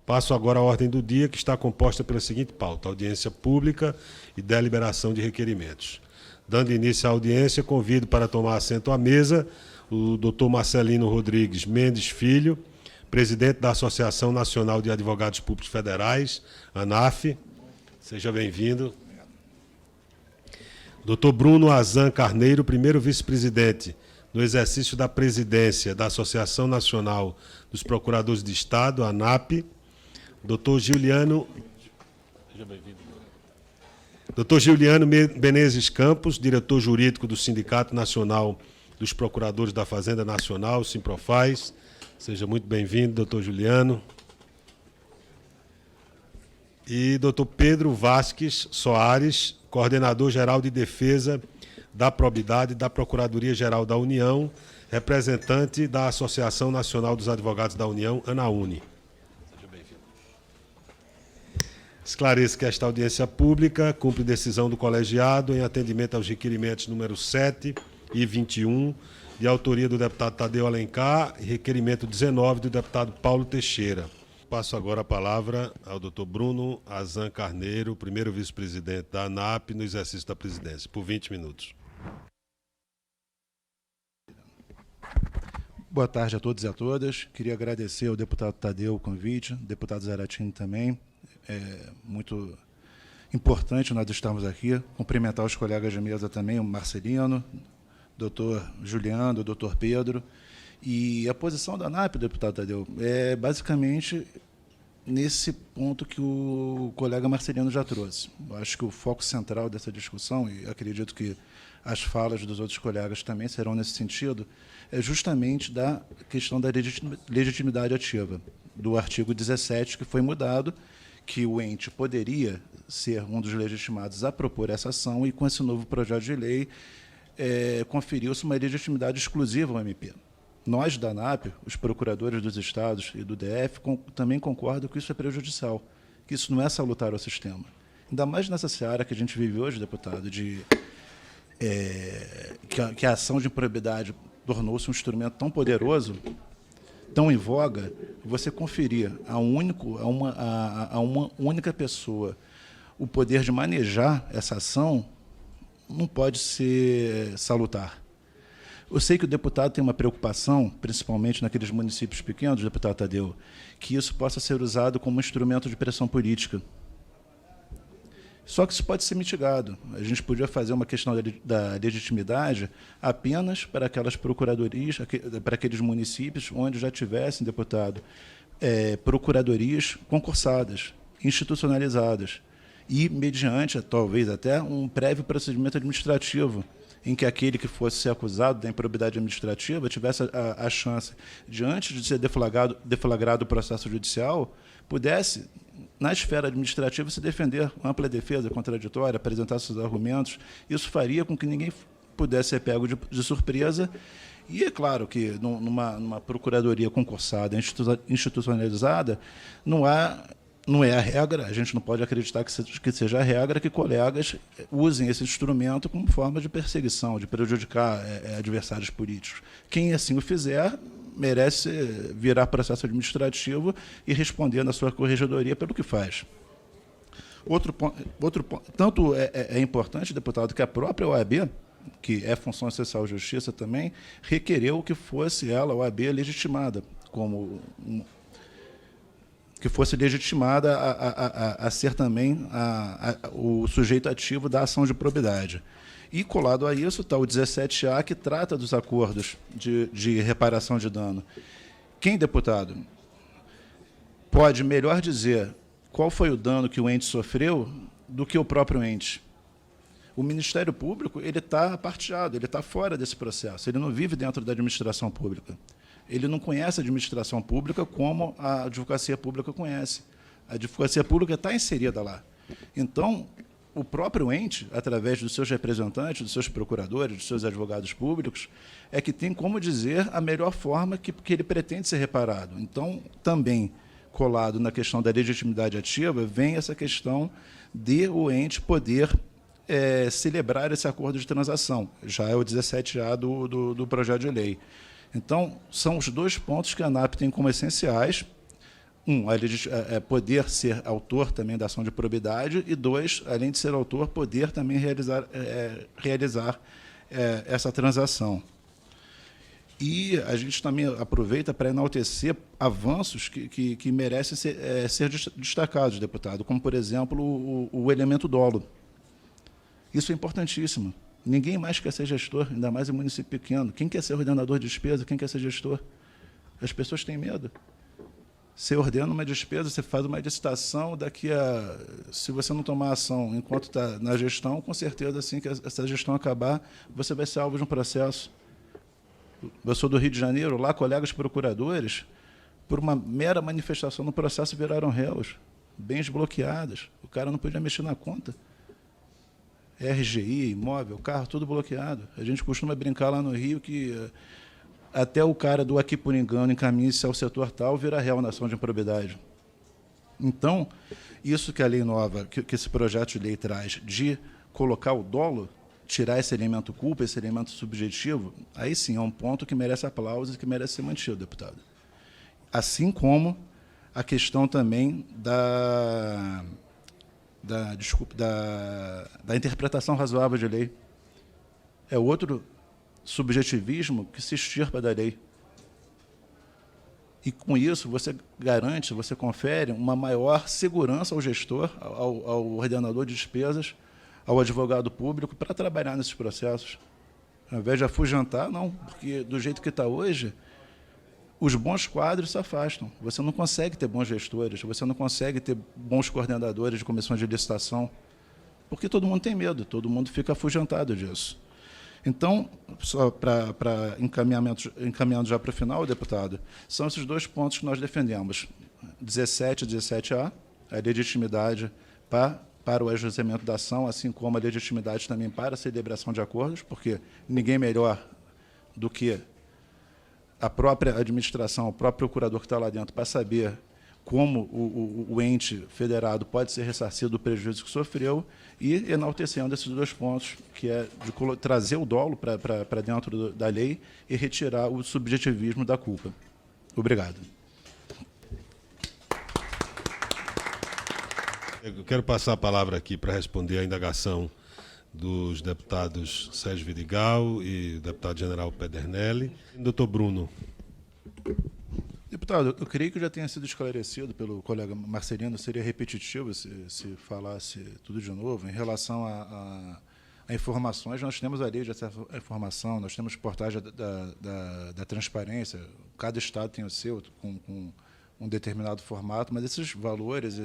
Passo agora à ordem do dia, que está composta pela seguinte pauta: audiência pública e deliberação de requerimentos. Dando início à audiência, convido para tomar assento à mesa o doutor Marcelino Rodrigues Mendes Filho, presidente da Associação Nacional de Advogados Públicos Federais, ANAF. Seja bem-vindo. Doutor Bruno Azan Carneiro, primeiro vice-presidente no exercício da presidência da Associação Nacional dos Procuradores de Estado, ANAP. Doutor Giuliano... Seja bem-vindo. Doutor Giuliano Menezes Campos, diretor jurídico do Sindicato Nacional dos Procuradores da Fazenda Nacional, Simprofaz. Seja muito bem-vindo, doutor Giuliano. E doutor Pedro Vasques Soares, coordenador-geral de defesa da probidade da Procuradoria-Geral da União, representante da Associação Nacional dos Advogados da União, ANAUNE. Seja bem-vindo. Esclareço que esta audiência pública cumpre decisão do colegiado em atendimento aos requerimentos número 7 e 21, de autoria do deputado Tadeu Alencar, e requerimento 19 do deputado Paulo Teixeira. Passo agora a palavra ao doutor Bruno Azan Carneiro, primeiro vice-presidente da ANAP, no exercício da presidência, por 20 minutos. Boa tarde a todos e a todas. Queria agradecer ao deputado Tadeu o convite, deputado Zaratini também. É muito importante nós estarmos aqui. Cumprimentar os colegas de mesa também, o Marcelino, doutor Giuliano, o doutor Pedro. E a posição da ANAP, deputado Tadeu, é basicamente nesse ponto que o colega Marcelino já trouxe. Eu acho que o foco central dessa discussão, e acredito que as falas dos outros colegas também serão nesse sentido, é justamente da questão da legitimidade ativa, do artigo 17, que foi mudado, que o ente poderia ser um dos legitimados a propor essa ação, e com esse novo projeto de lei conferiu-se uma legitimidade exclusiva ao MP. Nós, da ANAP, os procuradores dos estados e do DF, também concordam que isso é prejudicial, que isso não é salutar ao sistema. Ainda mais nessa seara que a gente vive hoje, deputado, que a ação de improbidade tornou-se um instrumento tão poderoso, tão em voga, você conferir a uma única pessoa o poder de manejar essa ação não pode ser salutar. Eu sei que o deputado tem uma preocupação, principalmente naqueles municípios pequenos, deputado Tadeu, que isso possa ser usado como instrumento de pressão política. Só que isso pode ser mitigado. A gente podia fazer uma questão da legitimidade apenas para aquelas procuradorias, para aqueles municípios onde já tivessem, deputado, procuradorias concursadas, institucionalizadas, e mediante, talvez até, um prévio procedimento administrativo, em que aquele que fosse ser acusado da improbidade administrativa tivesse a chance, diante de ser deflagrado o processo judicial, pudesse, na esfera administrativa, se defender, ampla defesa contraditória, apresentar seus argumentos. Isso faria com que ninguém pudesse ser pego de surpresa. E é claro que, numa procuradoria concursada, institucionalizada, não é a regra, a gente não pode acreditar que seja a regra que colegas usem esse instrumento como forma de perseguição, de prejudicar adversários políticos. Quem assim o fizer merece virar processo administrativo e responder na sua corregedoria pelo que faz. Outro ponto, tanto é importante, deputado, que a própria OAB, que é função essencial de justiça também, requereu que fosse ela, a OAB, legitimada como que fosse legitimada a ser também o sujeito ativo da ação de probidade. E, colado a isso, está o 17A, que trata dos acordos de reparação de dano. Quem, deputado, pode melhor dizer qual foi o dano que o ente sofreu do que o próprio ente? O Ministério Público está aparteado, ele está fora desse processo, ele não vive dentro da administração pública. Ele não conhece a administração pública como a advocacia pública conhece. A advocacia pública está inserida lá. Então, o próprio ente, através dos seus representantes, dos seus procuradores, dos seus advogados públicos, é que tem como dizer a melhor forma que ele pretende ser reparado. Então, também colado na questão da legitimidade ativa, vem essa questão de o ente poder celebrar esse acordo de transação. Já é o 17A do projeto de lei. Então, são os dois pontos que a ANAP tem como essenciais. poder ser autor também da ação de probidade, e 2, além de ser autor, poder também realizar essa transação. E a gente também aproveita para enaltecer avanços que merecem ser destacados, deputado, como, por exemplo, o elemento dolo. Isso é importantíssimo. Ninguém mais quer ser gestor, ainda mais em município pequeno. Quem quer ser ordenador de despesa? Quem quer ser gestor? As pessoas têm medo. Você ordena uma despesa, você faz uma licitação, se você não tomar ação enquanto está na gestão, com certeza, assim que essa gestão acabar, você vai ser alvo de um processo. Eu sou do Rio de Janeiro, lá colegas procuradores, por uma mera manifestação no processo, viraram réus, bens bloqueados, o cara não podia mexer na conta. RGI, imóvel, carro, tudo bloqueado. A gente costuma brincar lá no Rio que até o cara do aqui por engano encaminhe-se ao setor tal, vira réu na ação de improbidade. Então, isso que a lei nova, que esse projeto de lei traz, de colocar o dolo, tirar esse elemento culpa, esse elemento subjetivo, aí sim é um ponto que merece aplausos e que merece ser mantido, deputado. Assim como a questão também da interpretação razoável de lei. É outro subjetivismo que se extirpa da lei. E, com isso, você garante, você confere uma maior segurança ao gestor, ao ordenador de despesas, ao advogado público, para trabalhar nesses processos. Ao invés de afugentar, não, porque do jeito que está hoje, os bons quadros se afastam. Você não consegue ter bons gestores, você não consegue ter bons coordenadores de comissões de licitação, porque todo mundo tem medo, todo mundo fica afugentado disso. Então, só para encaminhando já para o final, deputado, são esses 2 pontos que nós defendemos. 17 e 17A, a legitimidade para o ajuizamento da ação, assim como a legitimidade também para a celebração de acordos, porque ninguém melhor do que a própria administração, o próprio procurador que está lá dentro, para saber como o ente federado pode ser ressarcido do prejuízo que sofreu, e enaltecendo esses 2 pontos, que é de trazer o dolo para dentro da lei e retirar o subjetivismo da culpa. Obrigado. Eu quero passar a palavra aqui para responder à indagação dos deputados Sérgio Vidigal e do deputado general Pedernelli. Doutor Bruno. Deputado, eu creio que já tenha sido esclarecido pelo colega Marcelino, seria repetitivo se falasse tudo de novo. Em relação a informações, nós temos a lei de acesso à informação, nós temos portagem da transparência, cada estado tem o seu, com um determinado formato, mas esses valores,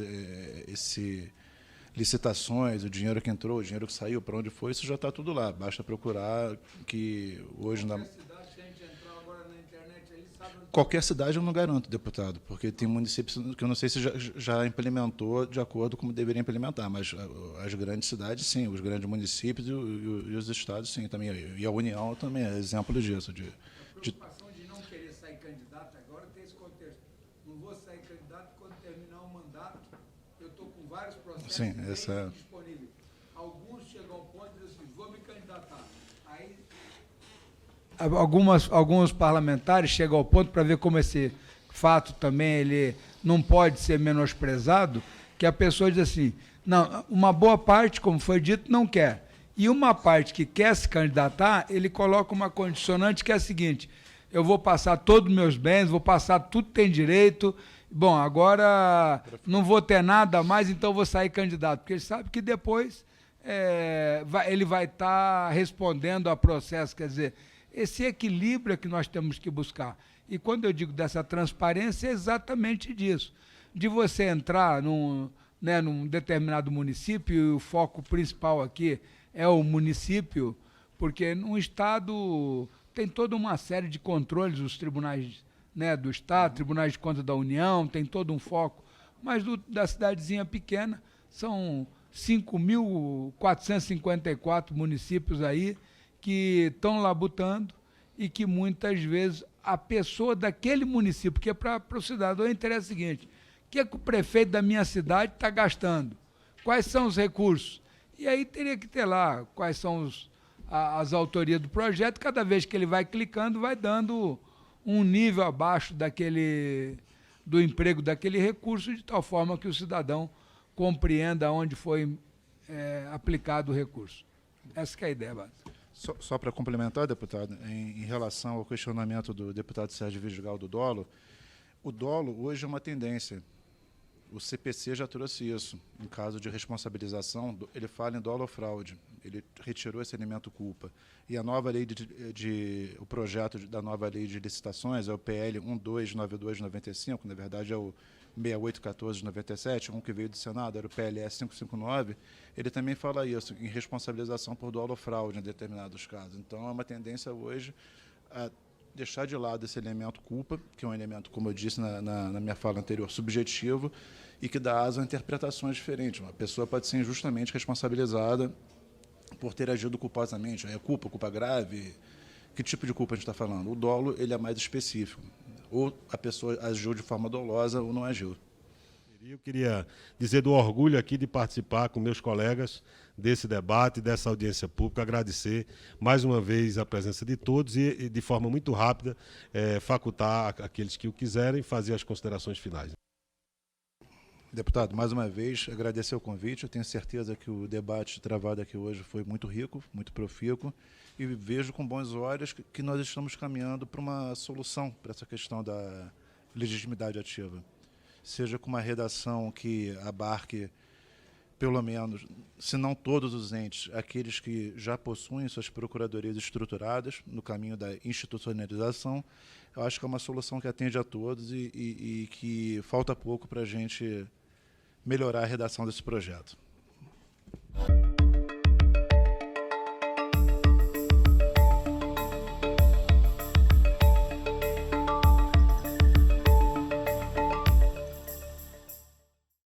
licitações, o dinheiro que entrou, o dinheiro que saiu, para onde foi, isso já está tudo lá. Basta procurar, que hoje... Qualquer cidade eu não garanto, deputado, porque tem municípios que eu não sei se já implementou de acordo com como deveria implementar, mas as grandes cidades, sim, os grandes municípios e os estados, sim, também. E a União também é exemplo disso. A preocupação de não querer sair candidato agora tem esse contexto. Não vou sair candidato quando terminar o mandato. Eu estou com vários processos disponíveis. Alguns chegam ao ponto de dizer assim, vou me candidatar. Aí... Alguns parlamentares chegam ao ponto, para ver como esse fato também ele não pode ser menosprezado, que a pessoa diz assim, não, uma boa parte, como foi dito, não quer. E uma parte que quer se candidatar, ele coloca uma condicionante que é a seguinte, eu vou passar todos os meus bens, vou passar tudo que tem direito, bom, agora não vou ter nada mais, então vou sair candidato, porque ele sabe que depois ele vai estar respondendo a processo, quer dizer, esse equilíbrio é que nós temos que buscar. E quando eu digo dessa transparência, é exatamente disso. De você entrar num determinado município, e o foco principal aqui é o município, porque no Estado tem toda uma série de controles, os tribunais do Estado, tribunais de contas da União, tem todo um foco. Mas da cidadezinha pequena, são 5.454 municípios aí, que estão labutando e que muitas vezes a pessoa daquele município, porque para o cidadão interessa o seguinte, o que o prefeito da minha cidade está gastando? Quais são os recursos? E aí teria que ter lá quais são as autorias do projeto, cada vez que ele vai clicando, vai dando um nível abaixo do emprego daquele recurso, de tal forma que o cidadão compreenda onde foi aplicado o recurso. Essa que é a ideia básica. Só para complementar, deputado, em relação ao questionamento do deputado Sérgio Vidigal do dolo, o dolo hoje é uma tendência. O CPC já trouxe isso. Em caso de responsabilização, ele fala em dolo ou fraude. Ele retirou esse elemento culpa. E a nova lei o projeto da nova lei de licitações é o PL 1292/95, na verdade é o 6814/97, um que veio do Senado, era o PLS 559, ele também fala isso, em responsabilização por dolo ou fraude em determinados casos. Então, é uma tendência hoje a deixar de lado esse elemento culpa, que é um elemento, como eu disse na minha fala anterior, subjetivo, e que dá asa a interpretações diferentes. Uma pessoa pode ser injustamente responsabilizada por ter agido culposamente. É culpa grave? Que tipo de culpa a gente está falando? O dolo ele é mais específico. Ou a pessoa agiu de forma dolosa ou não agiu. Eu queria dizer do orgulho aqui de participar com meus colegas desse debate, dessa audiência pública, agradecer mais uma vez a presença de todos e de forma muito rápida, facultar aqueles que o quiserem fazer as considerações finais. Deputado, mais uma vez, agradecer o convite. Eu tenho certeza que o debate travado aqui hoje foi muito rico, muito profícuo, e vejo com bons olhos que nós estamos caminhando para uma solução para essa questão da legitimidade ativa. Seja com uma redação que abarque, pelo menos, se não todos os entes, aqueles que já possuem suas procuradorias estruturadas no caminho da institucionalização. Eu acho que é uma solução que atende a todos e que falta pouco para a gente melhorar a redação desse projeto.